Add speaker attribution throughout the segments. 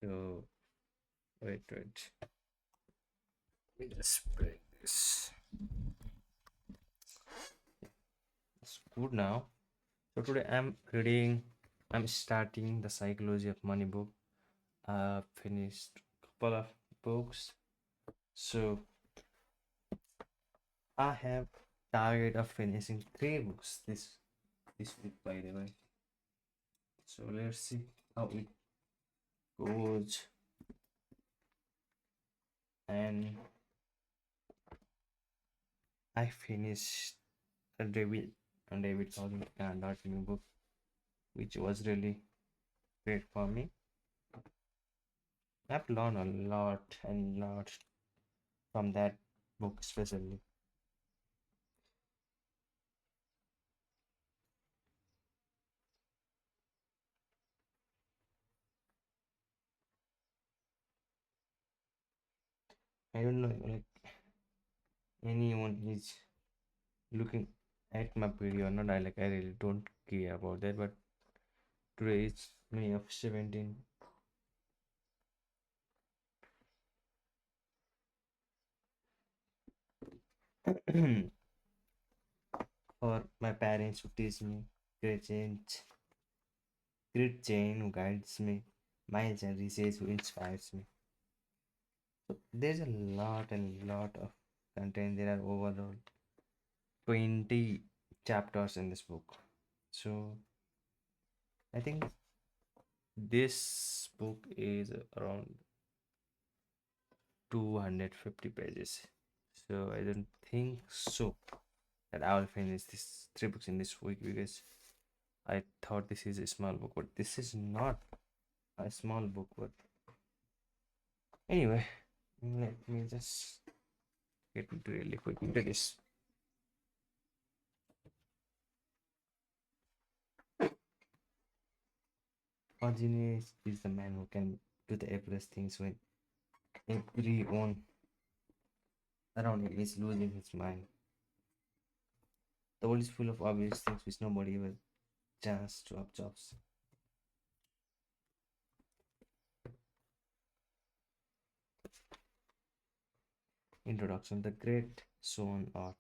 Speaker 1: So wait. Let me just break this. It's good now. So today I'm starting the Psychology of Money book. I finished couple of books. So I have target of finishing three books this week, by the way. So let's see how it goes. And I finished a David Thousand new book, which was really great for me. I've learned a lot and lot from that book, especially. I don't know, like anyone is looking at my video or not. I really don't care about that. But today is May of 17. For my parents who teach me, great change, great chain who guides me, Miles and research who inspires me. So there's a lot and lot of content. There are overall 20 chapters in this book. So I think this book is around 250 pages. So I don't think so that I will finish these three books in this week because I thought this is a small book, but this is not a small book. But anyway, let me just get into really quick into this. A genius is the man who can do the effortless things when everyone around him is losing his mind. The world is full of obvious things which nobody ever chance to observe. Introduction: The Great Swan Art.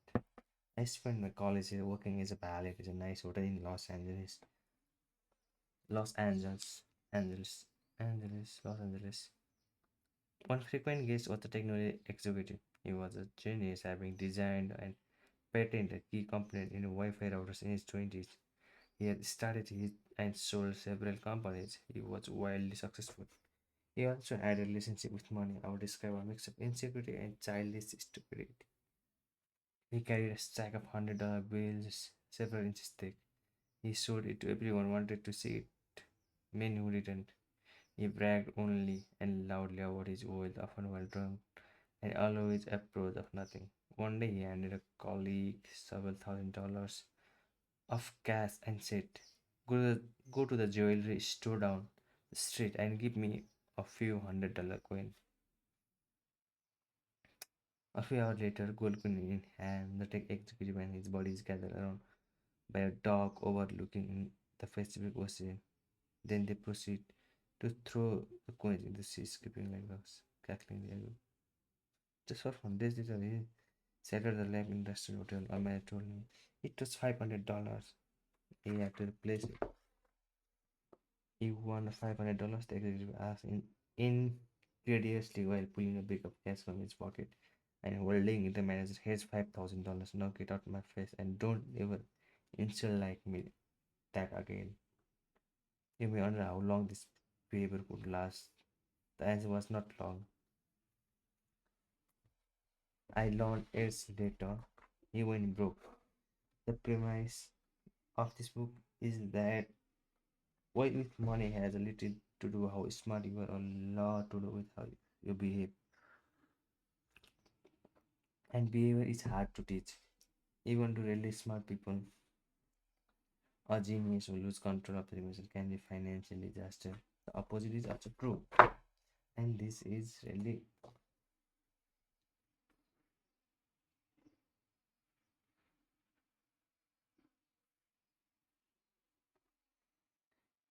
Speaker 1: I spent my college year working as a ballet at a nice hotel in Los Angeles, Los Angeles. One frequent guest was the technology executive. He was a genius, having designed and patented key component in Wi-Fi routers in his 20s. He had started his and sold several companies. He was wildly successful. He also had a relationship with money. I would describe a mix of insecurity and childish stupidity. He carried a stack of $100 bills several inches thick. He showed it to everyone wanted to see it. Men who didn't. He bragged only and loudly about his wealth, often while drunk, and always approached of nothing. One day he handed a colleague several $1,000s of cash and said, go to the jewelry store down the street and give me a few $100 coin. A few hours later, gold coin in hand, the tech executive and his body is gathered around by a dock overlooking the Pacific Ocean. Then they proceed to throw the coins in the sea, skipping like dogs, cackling the air. Just for fun, days later, he shattered the lamp in Industrial Hotel. A man told me it was $500. He had to replace it. He won $500. The executive asked incredulously while pulling a big of cash from his pocket and holding it. The manager, here's $5,000. Now get out my face and don't ever insult like me that again. You may wonder how long this behavior could last. The answer was not long. I learned years later he went broke. The premise of this book is that why with money has a little to do how smart you are, a lot to do with how you behave. And behavior is hard to teach. Even to really smart people, a genius who lose control of the emotion can be financially disaster. The opposite is also true. And this is really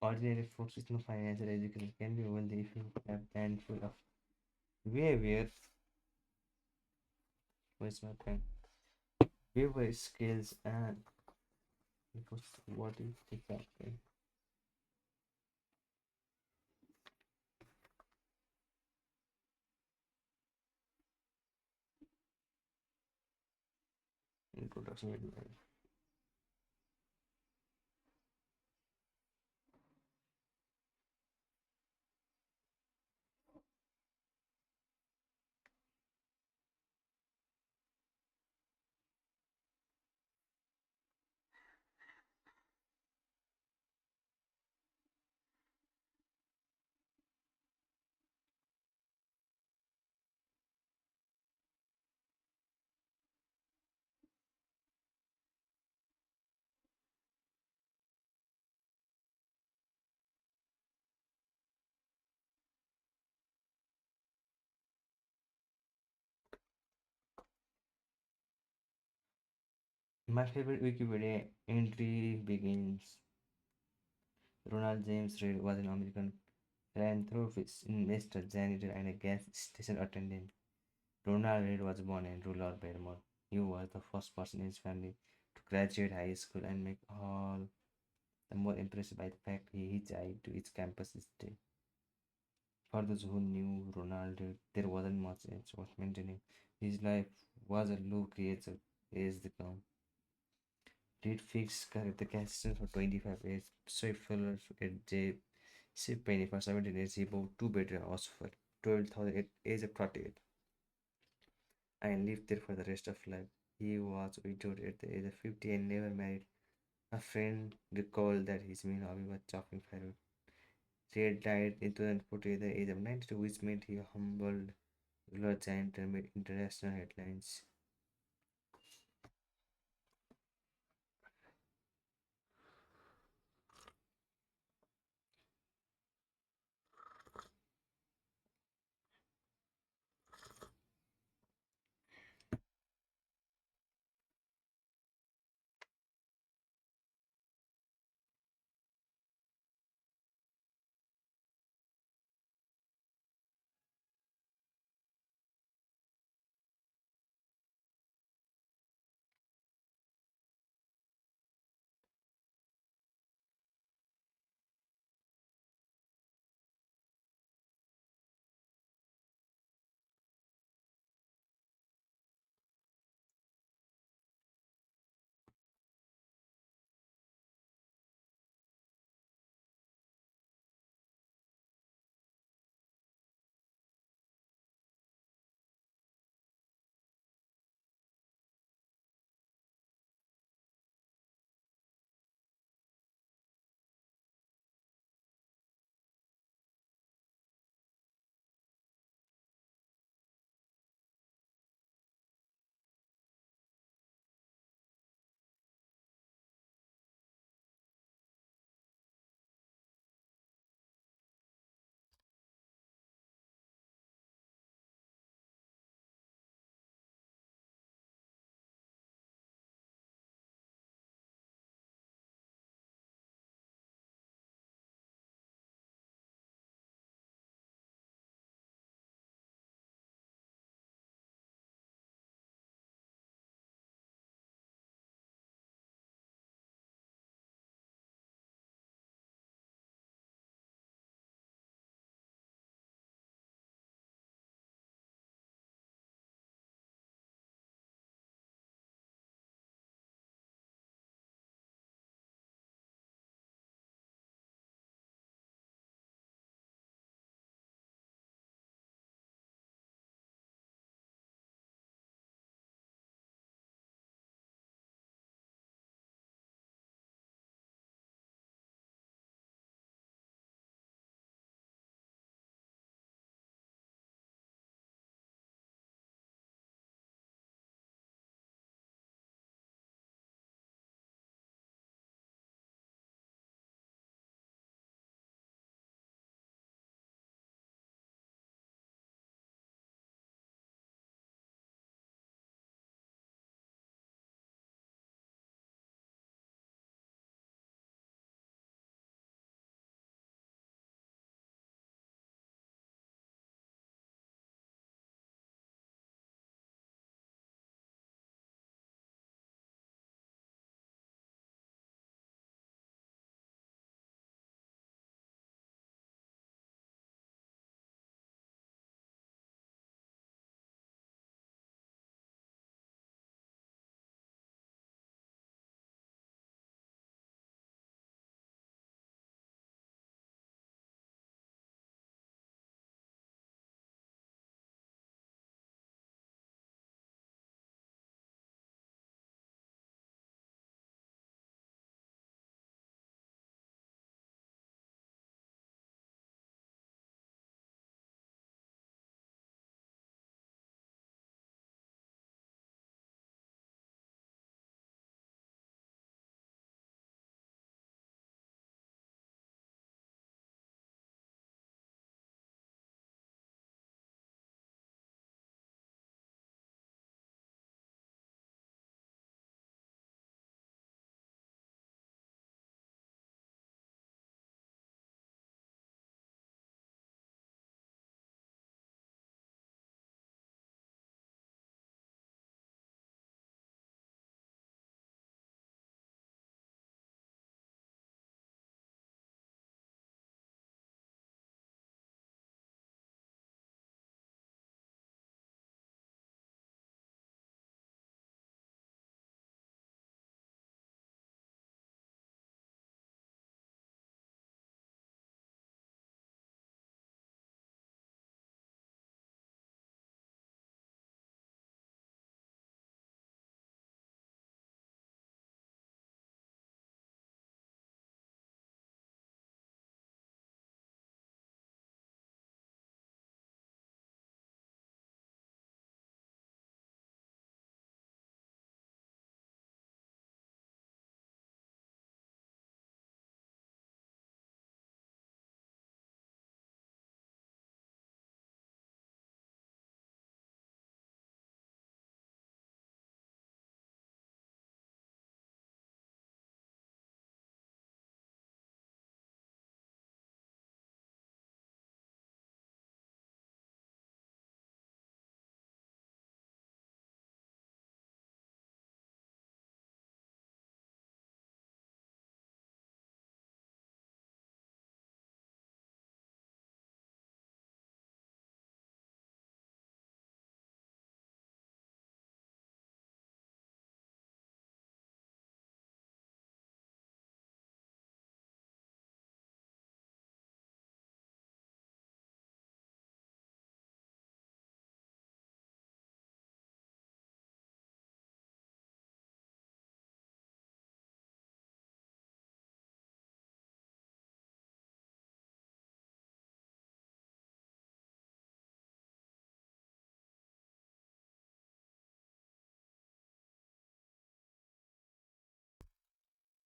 Speaker 1: Ordinary folks with no financial education can be wealthy if you have handful of behavior, where's my pen? Behavior skills and what is exactly introduction with my favorite Wikipedia entry begins. Ronald James Reed was an American philanthropist, investor, janitor, and a gas station attendant. Ronald Reed was born in rural Vermont. He was the first person in his family to graduate high school and make all the more impressed by the fact he hitchhiked to its campus each day. For those who knew Ronald Reed, there wasn't much else worth maintaining. His life was a low creature as the come. Reed fixed the gas station for 25 years. Swift Fuller at J. Ship Penny for 17 years. He bought two-bedroom house for 12,000 at age of 38 and lived there for the rest of life. He was widowed at the age of 50 and never married. A friend recalled that his main hobby was chopping firewood. Reed died in 2014 at the age of 92, which meant he humbled ruler giant and made international headlines.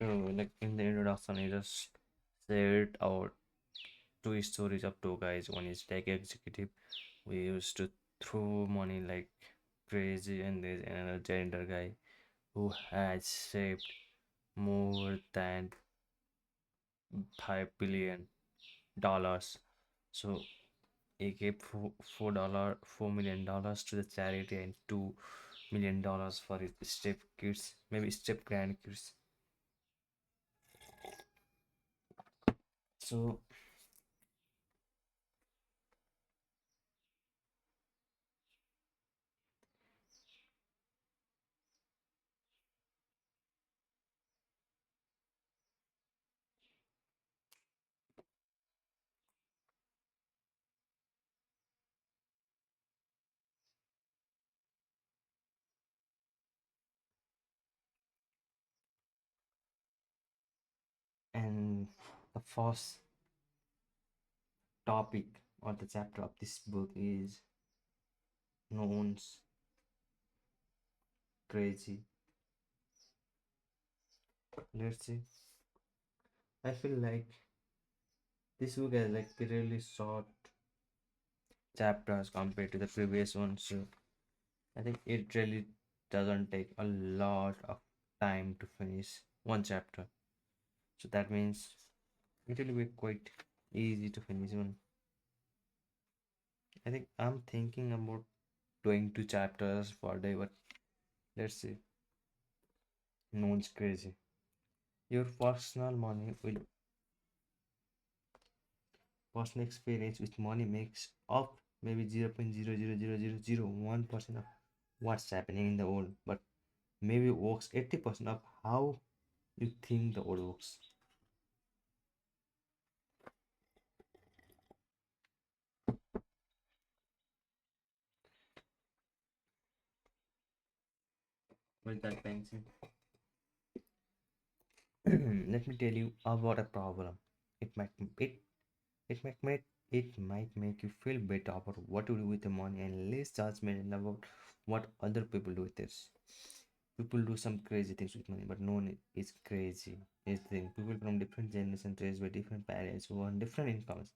Speaker 1: Like in the introduction, he just said our two stories of two guys. One is tech executive who used to throw money like crazy, and there's another gender guy who has saved more than $5 billion. So he gave $4 million to the charity and $2 million for his step kids, maybe step grandkids. So and the first topic or the chapter of this book is Noon's crazy. Let's see. I feel like this book has like really short chapters compared to the previous ones. So I think it really doesn't take a lot of time to finish one chapter. So that means it will be quite easy to finish one. I think I'm thinking about doing two chapters per day, but let's see. No one's crazy. Your personal experience with money makes up maybe 0.0000001% of what's happening in the world, but maybe works 80% of how you think the world works. With that pencil. Let me tell you about a problem. It might it it might make you feel better about what to do with the money and less judgment about what other people do with it. People do some crazy things with money, but no one is crazy. Is thing people from different generations raised by different parents who earn different incomes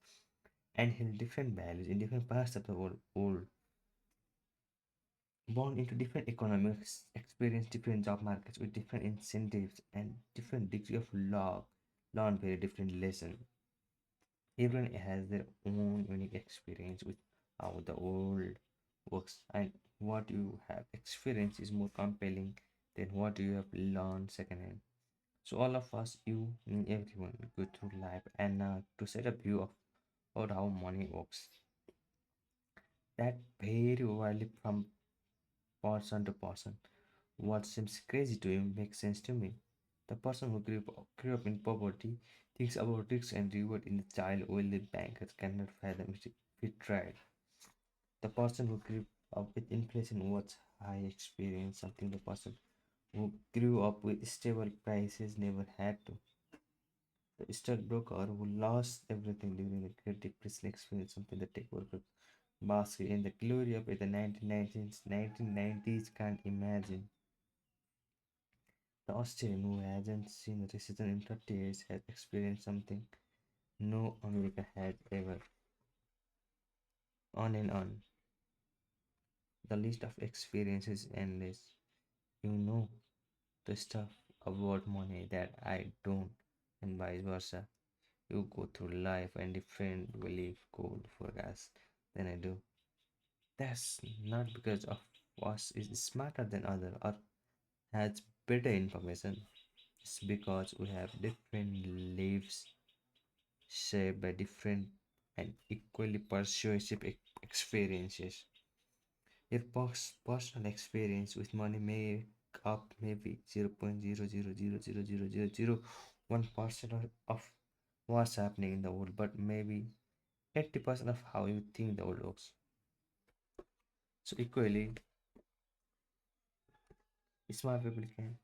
Speaker 1: and held different values in different parts of the world, born into different economics, experience different job markets with different incentives and different degree of law, learn very different lesson. Everyone has their own unique experience with how the world works, and what you have experienced is more compelling than what you have learned secondhand. So all of us, you, me, everyone, go through life and to set a view of how money works. That vary widely from person to person. What seems crazy to him makes sense to me. The person who grew up in poverty thinks about risks and reward in a child while the bankers cannot fathom it if tried. The person who grew up with inflation was high experience, something the person who grew up with stable prices never had to. The stockbroker who lost everything during the Great Depression experienced something the tech worker basked in the glory of the 1990s can't imagine. The Australian who hasn't seen a recession in 30 years has experienced something no America had ever. On and on. The list of experiences endless. You know the stuff about money that I don't, and vice versa. You go through life and different belief code forecast than I do. That's not because of us is smarter than other or has better information. It's because we have different lives shaped by different and equally persuasive experiences. Your personal experience with money make up maybe 0.0000001% of what's happening in the world, but maybe 80% of how you think the world looks. So equally, smart people can.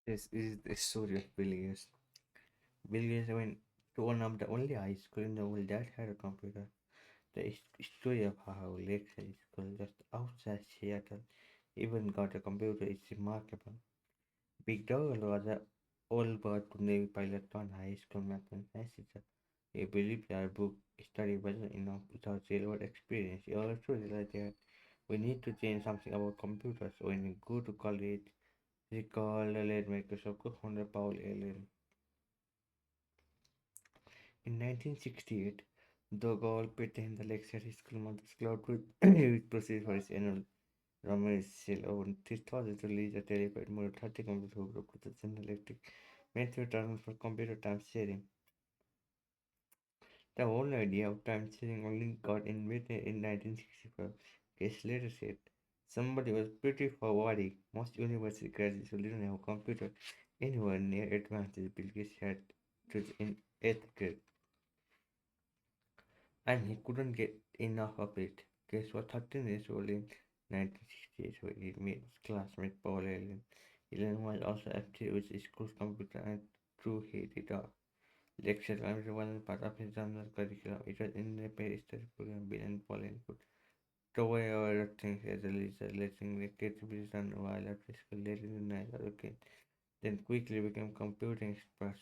Speaker 1: This is the story of Bill Gates. Bill Gates went to one of the only high school in the world that had a computer. The story of how Lakeside School, just outside Seattle, even got a computer is remarkable. Big Dog was an old-bird Navy pilot turned high school math and science teacher. He believed our book study wasn't enough without real-world experience. He also realized that we need to change something about computers. When he go to college, he called the late Microsoft co-founder Paul Allen. In 1968, the goal patent the lecture his school mother's cloud could proceed for his annual Ramesh sale over 3,000 to release a telepaid more 30 computers who group with the General Electric method term for computer time sharing. The whole idea of time sharing only got invented in 1965. Case later said, somebody was pretty forwarding. Most university graduates who didn't have a computer anywhere near advanced as Bill Gates had to in 8th grade. And he couldn't get enough of it. Gates was 13 years old in 1968 when he met his classmate Paul Allen. Allen was also active with his school's computer and through he did a lecture computer wasn't part of his general curriculum. It was in the paid study program. Bill and Paul Allen could away other things as a leader, letting the kids be done while at school later in the night. Okay. Then quickly became computing experts.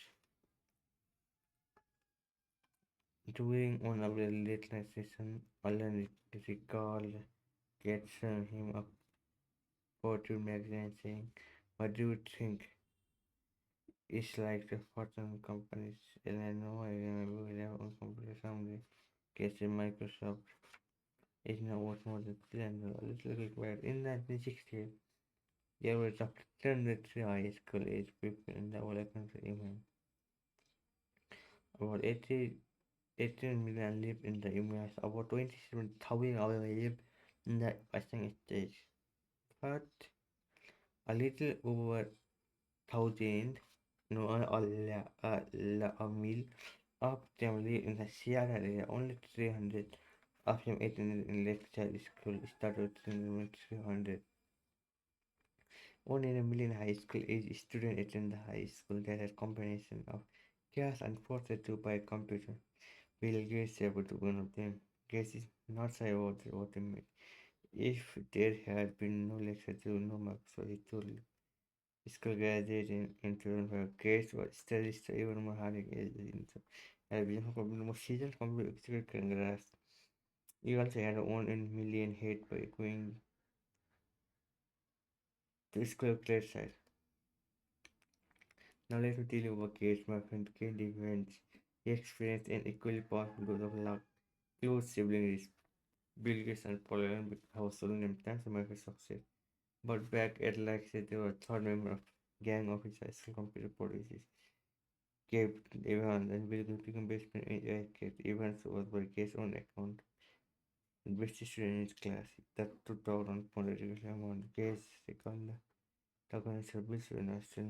Speaker 1: During one of the late night sessions, Allen recalled Gates showing him a Fortune magazine saying, what do you think? It's like the Fortune companies. And I know I remember we have on computer someday. Gates in Microsoft is now worth more than $300. Little required. In 1968, there were up to 303 high school age people in the whole country. Even about 18 million live in the US. About 27,000 of them live in the Western States. But a little over thousand, no, a mil of them live in the Seattle area. Only 300 of them attended in Lakeside School. Started in 300. One in a million high school age students attend the high school that has combination of cash and forced to buy a computer. Bill Gates able to one of them. Gates is not shy about what they make. If there had been no lecture to no marks, so he told school graduate in 2005. Gates was still even more hard in the most seasoned computer executive Congress. He also had one in million hate by going to school class side. Now let me tell you about Gates, my friend Kate events. He experienced an equally powerful dose of luck. Close siblings, Bill Gates and Paul Allen have a solo name thanks to Microsoft success. But back at Lexi, they were a third member of gang of his high school computer producers. Gabe Evans and Bill Gates became best friends in Gates. Evans was by Gates' own account the best student in his class. That 2000 political amount. Gates second the service when I still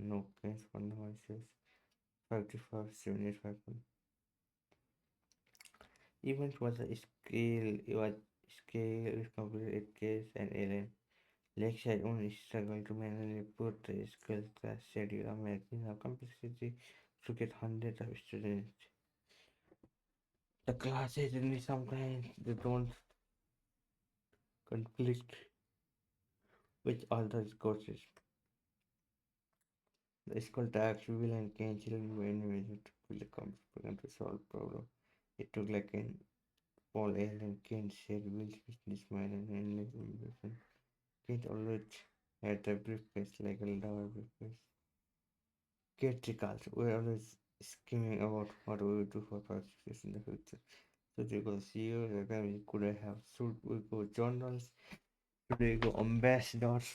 Speaker 1: no case for the voices. 55 785. Evans was a scale, it was scale with computer at Gates and Allen. Lakeside only struggled to manually put the school class schedule on magazine of complexity to get hundreds of students. The classes in sometimes they don't conflict with other courses. The school tax will and can children were individual to build a program to solve problem. It took like an Paul Allen Kent said Will's businessman and endless ambition. Kent always had a briefcase like a lover briefcase. Theatricals. We're always scheming about what we will do for success in the future. So they go CEO, we could have suit, we go journals, today go ambassadors,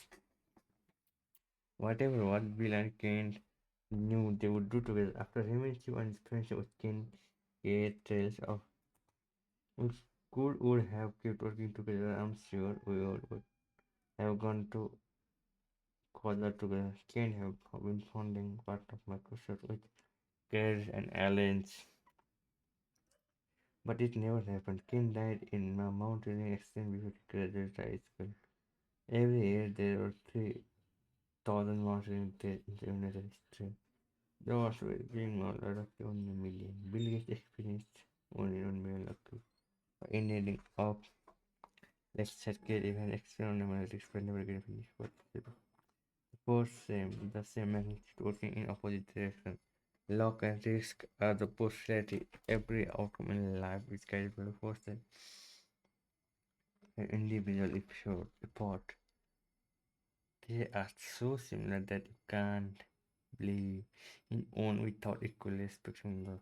Speaker 1: whatever what Bill and Kent knew they would do together. After Hemichu and his friendship with Kent, it trails of we would have kept working together. I'm sure we would have gone to college together. Kent have been founding part of Microsoft with Kerr and Allen's. But it never happened. Ken died in a mountaineering accident before he graduated high school. Every year there were thousand months in the United States. The was being all out of 1 million. Bill Gates experienced only 1 million up to ending up let's set get even experimental never get finished. But both the same magnitude working in opposite direction. Luck and risk are the postulate every outcome in life is guided by the force that an individual effort. They are so similar that you can't believe in one without equally expecting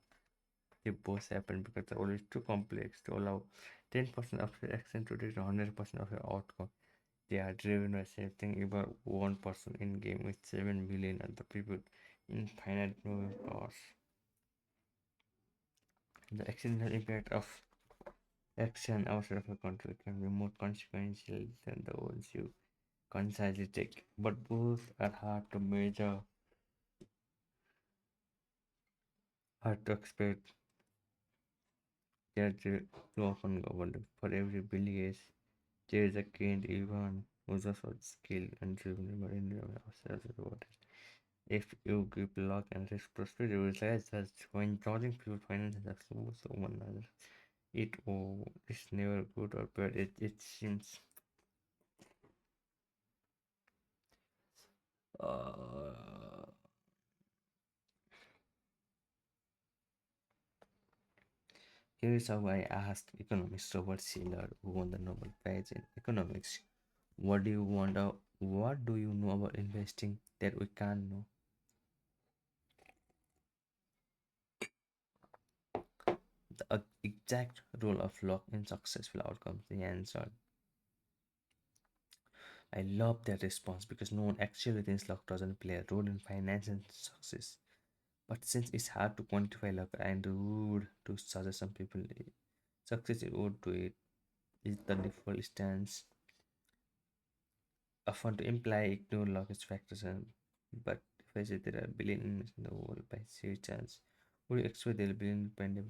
Speaker 1: they both happen because the world is too complex to allow 10% of your action to reach 100% of your outcome. They are driven by something about one person in game with 7 billion other people in finite moving parts. The accidental impact of action outside of your control can be more consequential than the ones you consciously take, but both are hard to measure, hard to expect. They are often governed. For every belief, there is a gained even who's also skilled and driven by ourselves about it. If you give luck and risk prosperity, you realize that when dodging pure finances are so one another, it's never good or bad. It seems uh, here is how I asked economist Robert Shiller, who won the Nobel Prize in Economics, what do you know about investing that we can't know? The exact role of luck in successful outcomes. He answered, I love that response because no one actually thinks luck doesn't play a role in finance and success. But since it's hard to quantify luck and rude to suggest some people success is owed to it is the default stance often to imply ignore luck as factors and but if I say there are billions in the world by sheer chance, would you expect there will be independent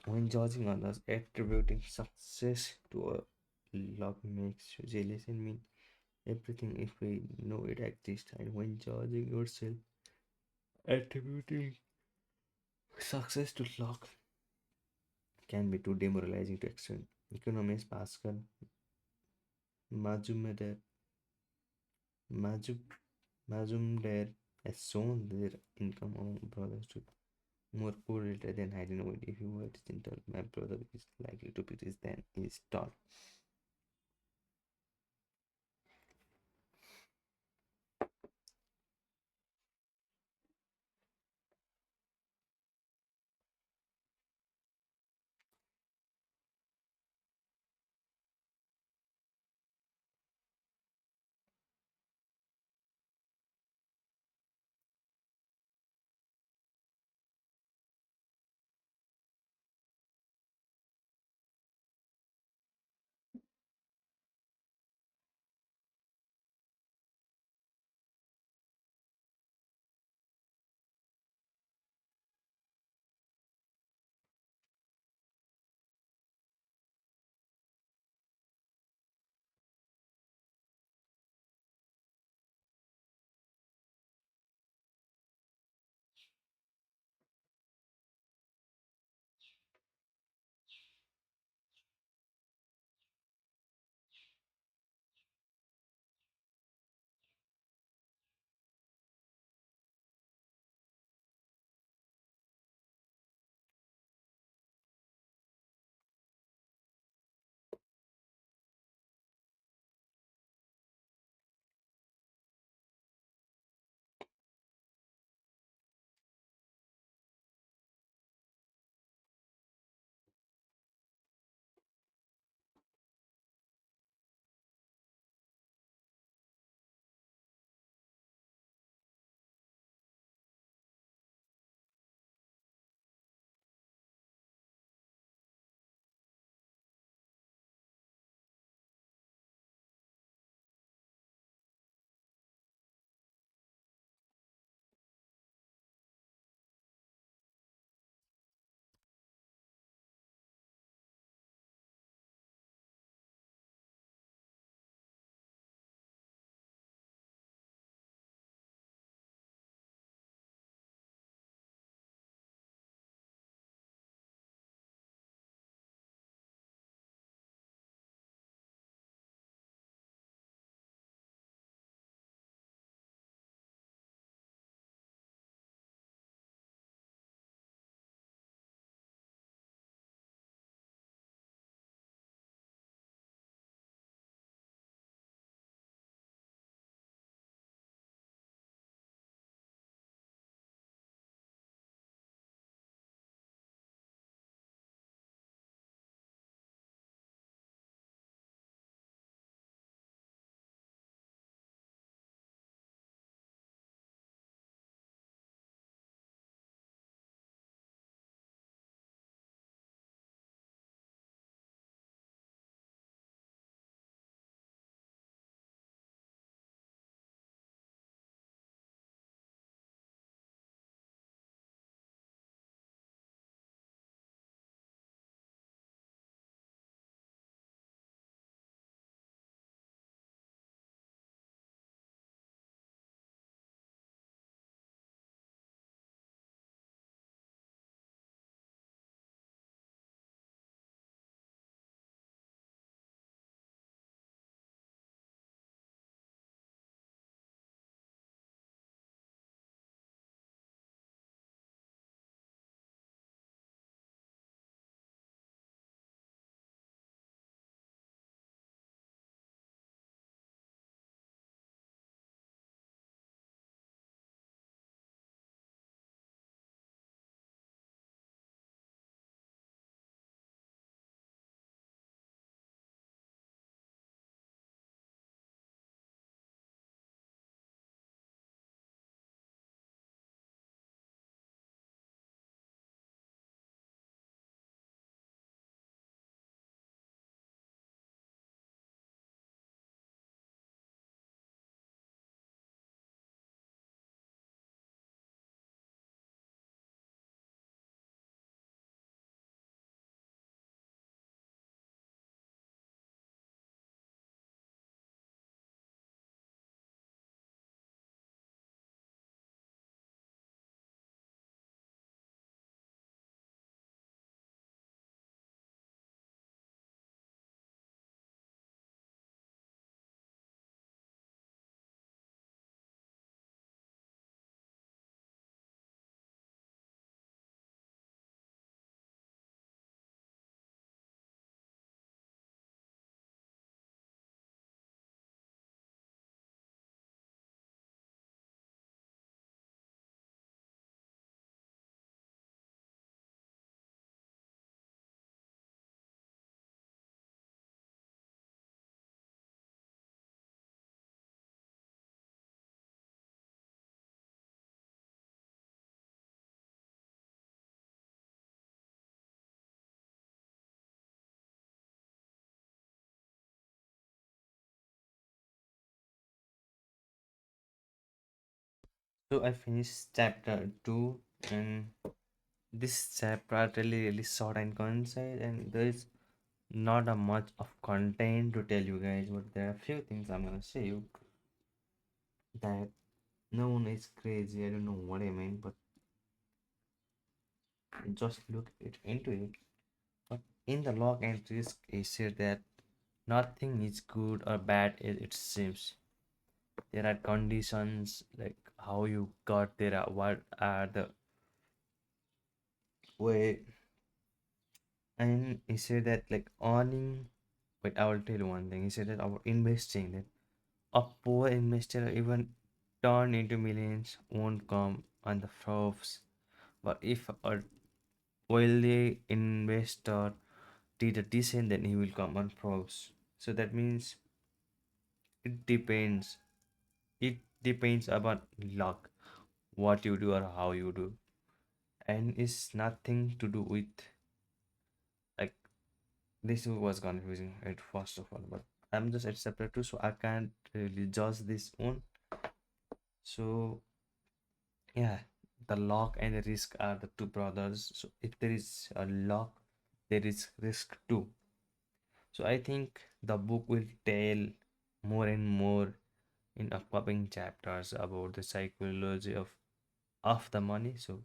Speaker 1: when judging others, attributing success to a luck makes you jealous and mean everything if we know it exists. And when judging yourself, attributing success to luck can be too demoralizing to extend. Economist Pascal Majumder, Majum, Majumder has shown their income among brothers to more correlated than hidden weight. If you were digital, my brother is likely to be rich than he is tall. So I finished chapter 2, and this chapter are really short and concise, and there is not a much of content to tell you guys, but there are a few things I'm gonna say you that no one is crazy. I don't know what I mean, but just look it into it. But in the log and risk, it said that nothing is good or bad as it seems. There are conditions like how you got there, what are the way, and he said that like earning. Wait, I will tell you one thing. He said that about investing, that a poor investor even turn into millions won't come on the proofs. But if a wealthy investor did a decent, then he will come on proofs. So that means it depends. It depends about luck, what you do or how you do, and it's nothing to do with like this was confusing at first of all. But I'm just at separate two, so I can't really judge this one. So yeah, the lock and the risk are the two brothers. So if there is a lock, there is risk too. So I think the book will tell more and more in upcoming chapters about the psychology of the money. So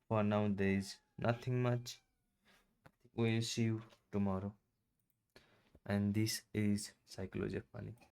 Speaker 1: for now, there is nothing much. We'll see you tomorrow. And this is psychology of money.